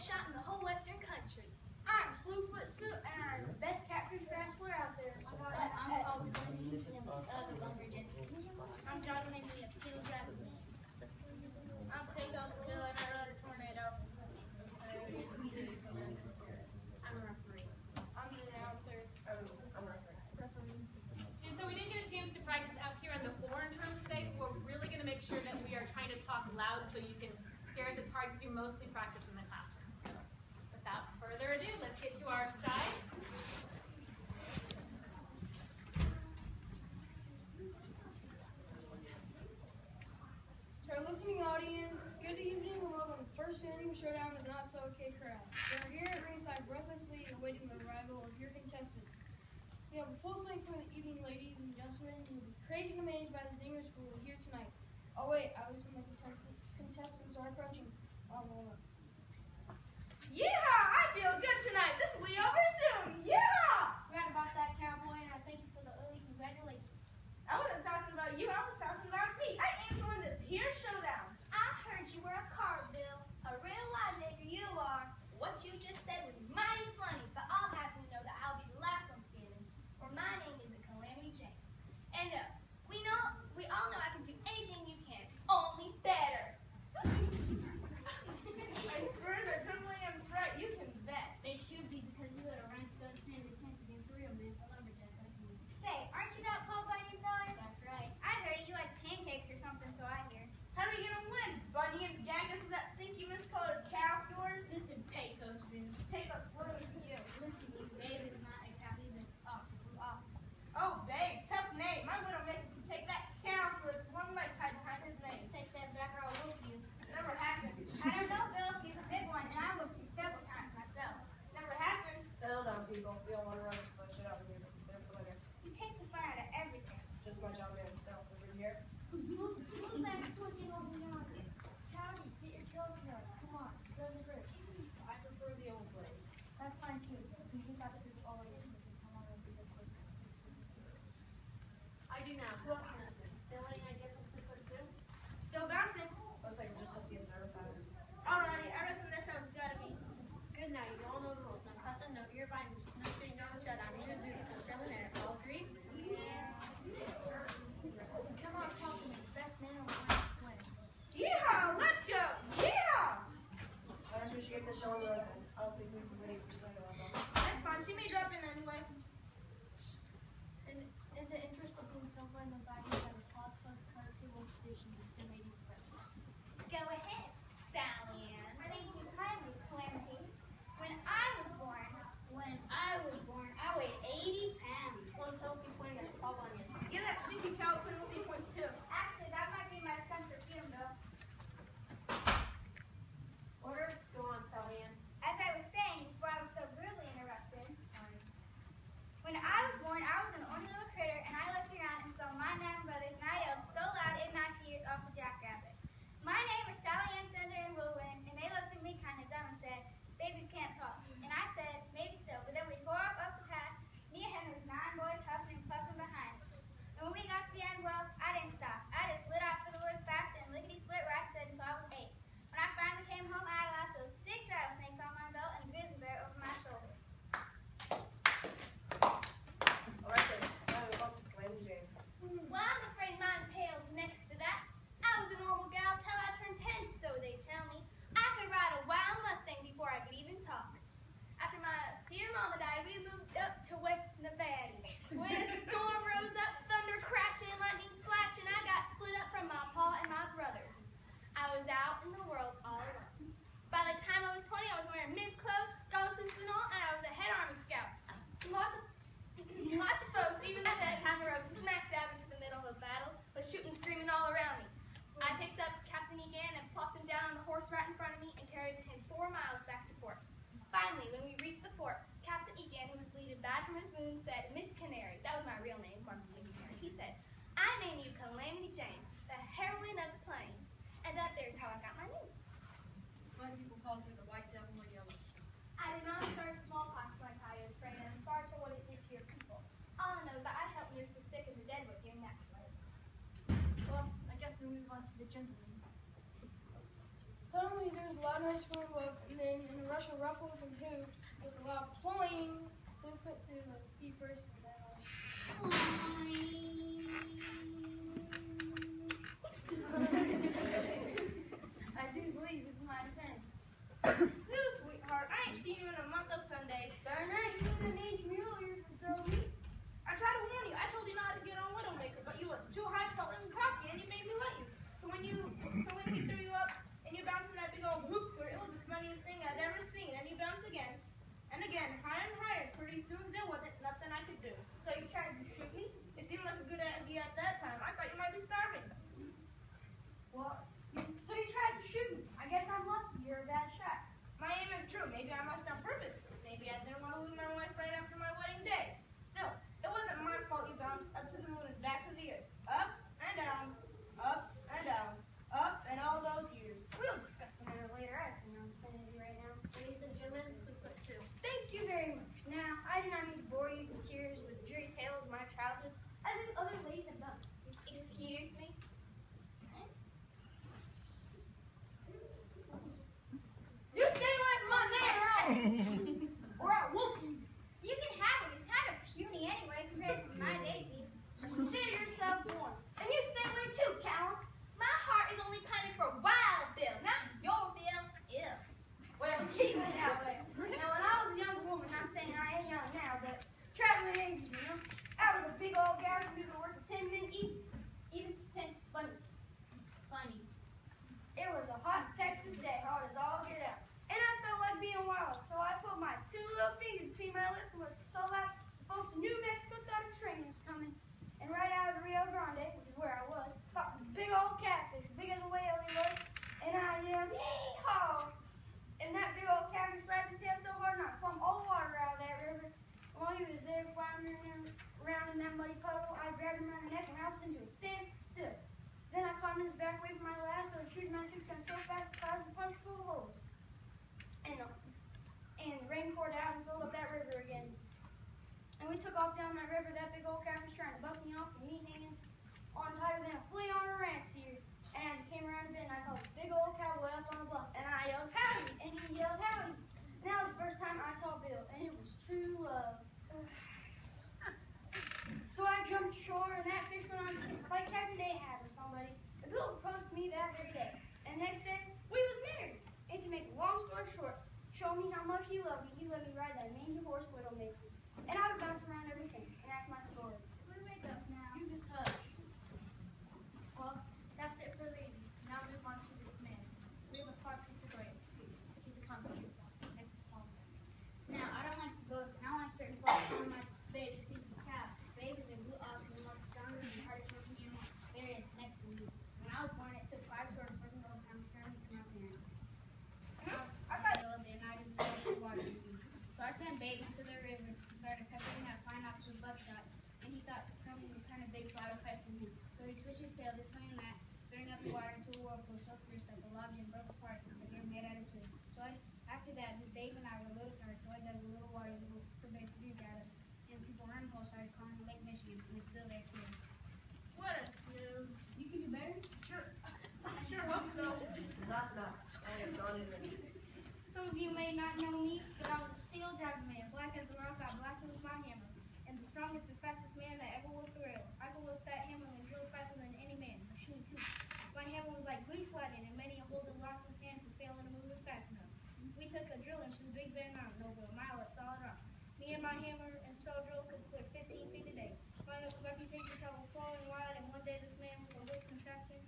shot in the whole western country. I'm Slewfoot Soot, and I'm the best catfish wrestler out there. I'm Paul the Lumberjack. I'm John Henry of Steel Dragons. I'm Takeoff Bill, and I run a tornado. I'm a referee. I'm an announcer. I'm a referee. And so we didn't get a chance to practice out here in the orange room today, so we're really going to make sure that we are trying to talk loud so you can hear us. It's hard because you mostly practice in the classroom. So without further ado, let's get to our sides. To our listening audience, good evening and welcome to the first inning showdown of the Not So Okay Corral. We are here at ringside breathlessly awaiting the arrival of your contestants. We have a full slate for the evening, ladies and gentlemen. You will be crazy and amazed by the zingers we will hear tonight. Oh wait, I listen the contestants are approaching. Yeehaw! I feel good tonight. This will be over soon. Yeehaw! Forgot about that, cowboy, and I thank you for the early congratulations. I wasn't talking about you. I was talking about me. I aim to win this here showdown. I heard you were a card, Bill. A real winemaker you are. What you just said was mighty funny, but I'll have you know that I'll be the last one standing. For my name isn't Calamity Jane. And we all know I can do anything you can, only better. I swear that Trembling and Fright, you can bet. They should be because you let a rank gun stand a chance against a real man, a lumberjack like me. Say, aren't you that Paul Bunyan fellow? That's right. I heard you like pancakes or something, so I hear. How are you gonna win? Bunny and gang us with that stinky miscolored cow of yours? Listen, pay, Coach Bill. Take us fluent to you. Listen, you babe is not a cow, he's an officer. Oh, babe, tough name. My widowmaker can take that cow for its one leg tied behind his name. Take that back or I'll whoop you. Never happened. I don't know, Bill. He's a big one, and I looked you several times myself. Never happened. Settle down, people. We don't want to run this bullshit out of here. This is their winner. You take the fun out of everything. Just my job, man. Else over here. Who's that slipping over yonder? Howdy, get your trophy up. Come on, go to the bridge. I prefer the old ways. That's fine too. We think that's this always come on and be the quick. I do now. Who else knows it? Billy, I guess I'm supposed to. Still bouncing. Looks like we're just up to get certified. Alrighty, I reckon this one's gotta be. Good now, you all know the rules. Now press a note your binding. No shooting, no shutdown. Need to do some filling there. All agree? Come on, talk to me. Best man will win. Yeehaw! Let's go! Yeehaw! I guess we should get this show on the road then. I don't think we can wait for Sunday on that. That's fine. She may drop in anyway. In the interest of being self-led and abiding by the top 12 collectible traditions, the ladies first. Go ahead, Sally Ann. Thank you kindly, Calamity. When I was born, I weighed 80 pounds. One penalty point against Paul Bunyan. Give that stinky cow a penalty point too. Actually, that might be my son for him, Bill. Order? Go on, Sally Ann. As I was saying before I was so rudely interrupted, when I was born, I was an ornery little critter, and I looked around and saw my 9 brothers, and I yelled so loud it knocked the ears off a jackrabbit. My name is Sally Ann Thunder and Whirlwind, and they looked at me kind of dumb and said, "Babies can't talk." And I said, "Maybe so." But then we tore off up the path, me and Henry's 9 boys huffing and puffing behind. And when we got to the end, well, I didn't stop. I just lit off for the woods faster and lickety-split where I stood until I was 8. When I finally came home, I had a lasso of 6 rattlesnakes on my belt and a grizzly bear over my shoulder. Alright then. Now we want some Calamity Jane. Well, I'm afraid mine pales next to that. I was a normal gal till I turned 10, so they tell me. I could ride a wild Mustang before I could even talk. After my dear mama died, we moved up to West Nevada. When a storm rose up, thunder crashing, lightning flashing, I got split up from my pa and my brothers. I was out in the world all alone. By the time I was 20, I was wearing men's clothes, gosses and all, and I was a head Army scout. Lots of folks, even at that time, rode smack dab into the middle of the battle, was shooting, screaming all around me. I picked up Captain Egan and plopped him down on the horse right in front of me and carried him 4 miles back to port. Finally, when we reached the port, Captain Egan, who was bleeding bad from his wounds, said, "Miss Canary," that was my real name, Martin Canary. He said, "I name you Calamity Jane, the heroine of the plains." And that there's how I got my name. Why do people call her the white devil or yellow? I did not start smallpox like I was afraid, and I'm sorry for what it did to your people. All I know is that I helped nurse the sick and the dead with you, and that's right. Well, I guess we move on to the gentleman. Suddenly there's a loud noise from above, and then in a rush of ruffles and hoops, with a loud ploing, Sue put Sue on speed first, and then I do believe this is my turn. Sue, sweetheart, I ain't seen you in a month of Sundays. darn right, you were the named me earlier for throwing me. I tried to warn you. I told you not to get on Widowmaker, but you was too high colors and cocky, and you made me let you. So when he threw you up and you bounced in that big old whoop squirt, it was the funniest thing I'd ever seen. And you bounced again and again, higher and higher. Pretty soon there wasn't nothing I could do. So you tried to shoot me? It seemed like a good idea at that time. I thought you might be starving. Well, so you tried to shoot me. I guess I'm lucky. You're a bad shot. My aim is true. Maybe I must on purpose. Maybe I didn't want to lose my wife right after my wedding day. Still, it wasn't my fault you bounced up to the moon and back to the earth. Up and down, up and down, up and all those years. We'll discuss the matter later. I have some understanding right now. Ladies and gentlemen, Sleepfoot Sue. Thank you very much. Now, I do not mean to bore you to tears with dreary tales of my childhood, as these other ladies have done. Excuse me? You stay away from my man, or I'll whoop you. You can have him. He's kind of puny anyway compared to my baby. Consider yourself warned. And you stay away too, Callum. My heart is only pining for Wild Bill, not your Bill. Ew. Well, keep it that way. Now, when I was a young woman, not saying I ain't young now, but traveling ages, you know, I was a big old guy who could work 10 minutes easy, even 10 bunnies. Funny. It was a hot Texas day, hard as all get out. And I felt like being wild, so I put my two little fingers between my lips and was so loud, the folks in New Mexico thought a train was coming. And right out of the Rio Grande, which is where I was, popped this big old catfish, big as a whale he was, and I yelled, yee-haw! And that big old catfish slapped his tail so hard, and I pumped all the water out of that river. And while he was there floundering around in that muddy puddle, I grabbed him around the neck and housed him to a standstill. Then I climbed his back away from my lasso and shooting my six-gun so fast the clouds were punched full of holes. And rain poured out and filled up that river again. And we took off down that river, that big old catfish trying to buck me off, and me hanging on tighter than a flea on a ranch series. And as we came around a bend, I saw this big old cowboy up on the bluff, and I yelled howdy, and he yelled howdy. And that was the first time I saw Bill, and it was true love. So I jumped ashore, and that fish went on to like Captain Ahab or somebody. And Bill proposed to me that very day. And next day, we was married. And to make a long story short, show me how much he loved me. He let me ride that mangy horse Widowmaker. And I've bounced around ever since. And that's my story. We wake up now. You just hush. Well, that's it for ladies. Now move on to the men. We have a part piece to grades. Please, keep the comments to yourself. Next is Paul. Now, I don't like to boast, and I don't like certain folks on my baby's piece of cow. Babies are blue ox and the most strongest and hardest working animal there is next to me. When I was born, it took 5 swords working overtime to turn me to my parents. I thought I loved it, and I didn't know the water to me. So I sent baby to the river and started peppering that fine ox with buckshot, and he thought something kind of big fly was pestering him. So he switched his tail this way and that, stirring up the water into a whirlpool so fierce that the log jam broke apart like they were made out of wood. So after that, Dave and I were a little tired, so I dug a little water for baby to drink out of. And people around the hole started calling it Lake Michigan, and it's still there too. What a snooze. You can do better? Sure. I sure hope so. That's enough. I am done with it. Some of you may not know me, but I was a steel driver man, black as the rock. I blasted with my hammer, and the strongest and fastest man that ever worked the rails. I could lift that hammer and drill faster than any man, machine too. My hammer was like grease lightning, and many a holder lost his hand for failing to move it fast enough. We took a drill into Big Bear Mountain over a mile of solid rock. Me and my hammer and saw drill could clear 15 feet a day. My reputation traveled far and wide, and one day this man with a wood contraption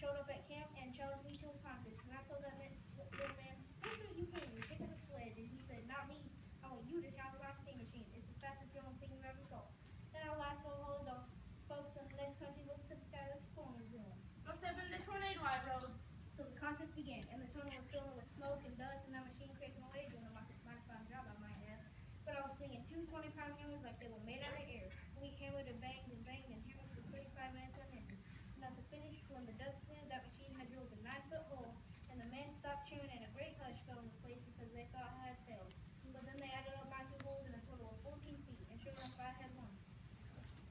showed up at camp and challenged me to a contest. And I told that little man, "What are you doing? You're picking a sled." And he said, "Not me. I want you to challenge my steam machine. It's the fastest drilling thing you've ever saw." Then our last whole the folks in the next country looked to the sky like a storm was brewing. Must have been the tornado I rode. So the contest began, and the tunnel was filling with smoke and dust, and that machine creaking away doing a mighty fine job, I might add. But I was swinging 2 20-pound hammers like they were made out of air. We hammered and banged and hammered for 35 minutes unending. And at the finish, when the dust cleared, that machine had drilled a 9-foot hole, and the men stopped cheering, and a great hush fell into place because they thought I had failed. But then they added up my 2 holes in a total of 14 feet, and sure enough, I had won.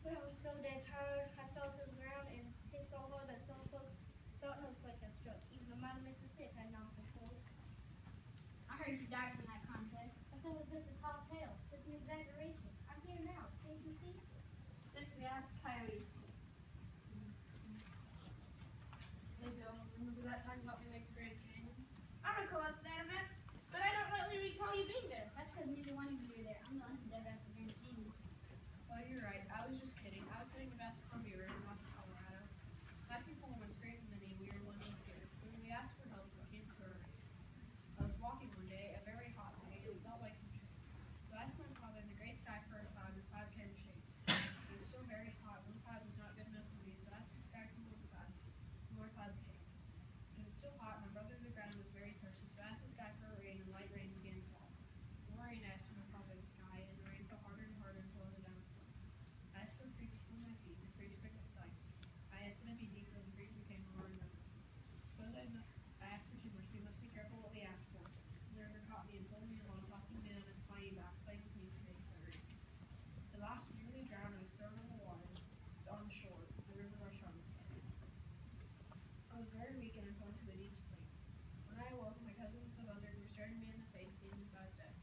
But I was so dead tired, I fell to the ground and hit so hard that some folks thought an earthquake had struck. Even the mighty Mississippi sit, I knocked the horse. I heard you died from that contest. I said it was just a tall tale. It's an exaggeration. I'm here now. Can't you see? Since we have coyotes. Hey Bill, remember that time you helped me make the Grand Canyon? I recollect that event, but I don't really recall you being there. That's because neither one of you were there. I'm the one who dug out the Grand Canyon. Well, you're right. I was just kidding. I was sitting about the Columbia River in Colorado. My people were scraping many, and we were one of here. When we asked for help, we came to us. I was walking one day, a very hot day. It felt like some shade. So I asked my father in the great sky for a cloud, and the cloud came shaped. It was still very hot. One cloud was not good enough for me, so I asked the sky for more clouds. More clouds came. It was still hot, and my brother the ground was very thirsty, so I asked the sky for rain, and light rain began to fall. More rain I asked my father the sky, and the rain fell harder and harder until it was down. I asked for creeks to cool my feet, and the creeks picked up sight. I asked them to be deeper, and the creeks became more and more. Suppose I asked for too much. We must be careful what we ask for. The river caught me and pulled me along, tossing me on its mighty back, playing with me to make the rain. The last nearly drowned, and was thrown in the water on the shore. The river rushed on its way. I was very weak and I fell into a deep sleep. When I awoke, my cousins the buzzard were staring me in the face, saying that I was dead.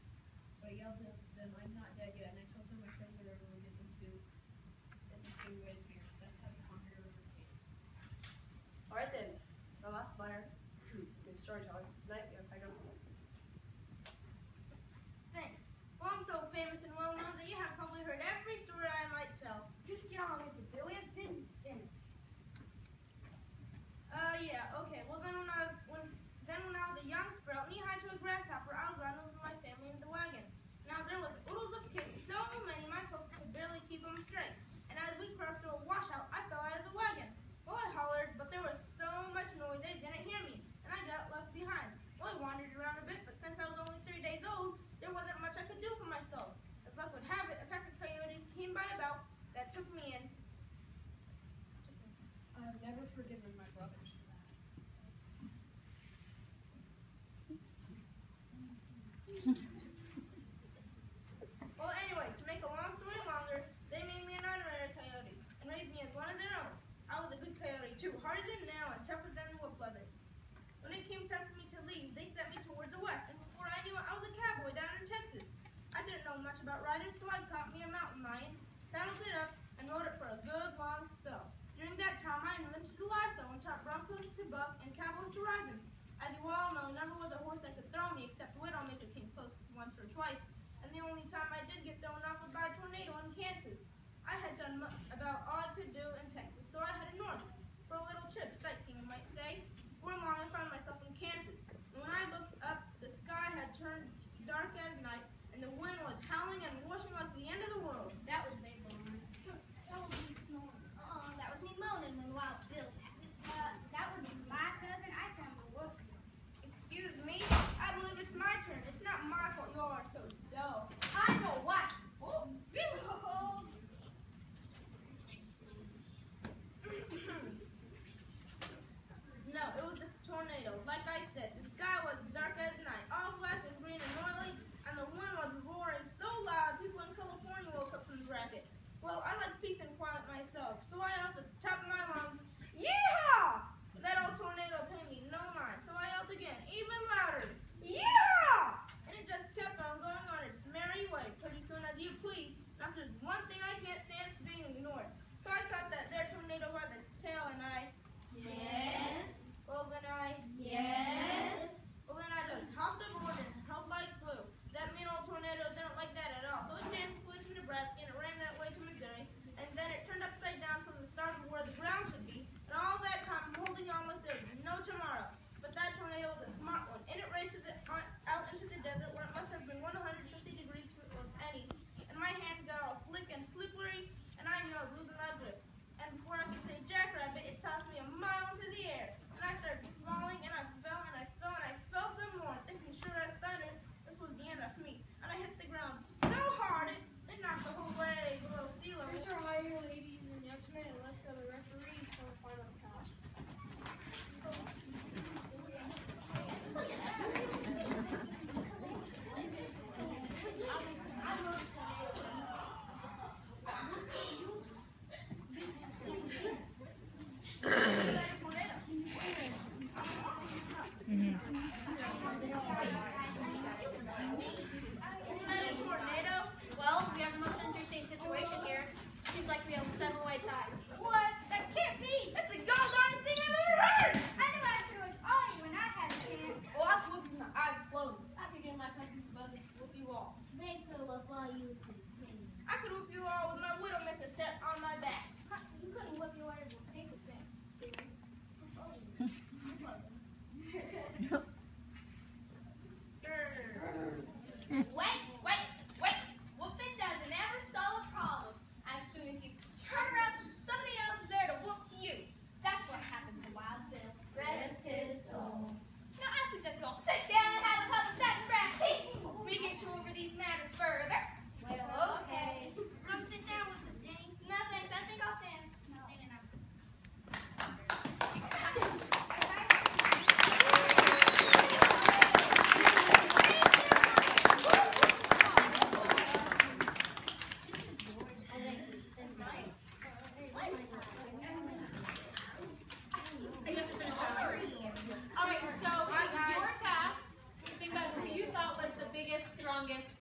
But I yelled at them, I'm not dead yet, and I told them my friend the river would get them to wait here. That's how the Conqueror River came. Alright then, my last layer. Good storytelling. Night, yeah, I got some. Thanks. Well, I'm so famous and well known that you have probably heard every story I might tell. Just get on with it, Bill. We have business to finish. Yeah, okay. Well, then when I was a young sprout, knee-high to a grasshopper, I was running with my family in the wagon. Now there was oodles of kids, so many my folks could barely keep them straight. And as we crossed through a washout, I fell out of the wagon. Well, I hollered, but there was so much noise they didn't hear me, and I got left behind. Well, I wandered around a bit, but since I was only 3 days old, there wasn't much I could do for myself. As luck would have it, a pack of coyotes came by about that took me in. I've never forgiven my brothers for that. Well, anyway, to make a long story longer, they made me an honorary coyote and raised me as one of their own. I was a good coyote too, harder than nail and tougher than wolf leather. When it came time for me to leave, they sent me toward the west, and before I knew it, I was a cowboy down in Texas. I didn't know much about riding, so I caught me a mountain lion, saddled it up, and rode it for a good long spell. During that time, I invented the lasso and taught broncos to buck and cowboys to ride them. As you all know, never was a horse that could throw me, except Widowmaker came close once or twice, and the only time I did get thrown off was by a tornado in Kansas. I had done about all I could do in Texas, so I headed north for a little trip, sightseeing you might say. Before long, I found myself in Kansas, and when I looked up, the sky had turned dark as night, and the wind was howling and whooshing like the end of the world. That was big, Lauren. That was me snoring. That was me moaning when Wild Bill. That was my cousin. I sound the wolf. Excuse me, I believe it's my turn. It's not my fault you are so dull. I know what. Oh, really? No, it was a tornado. Like I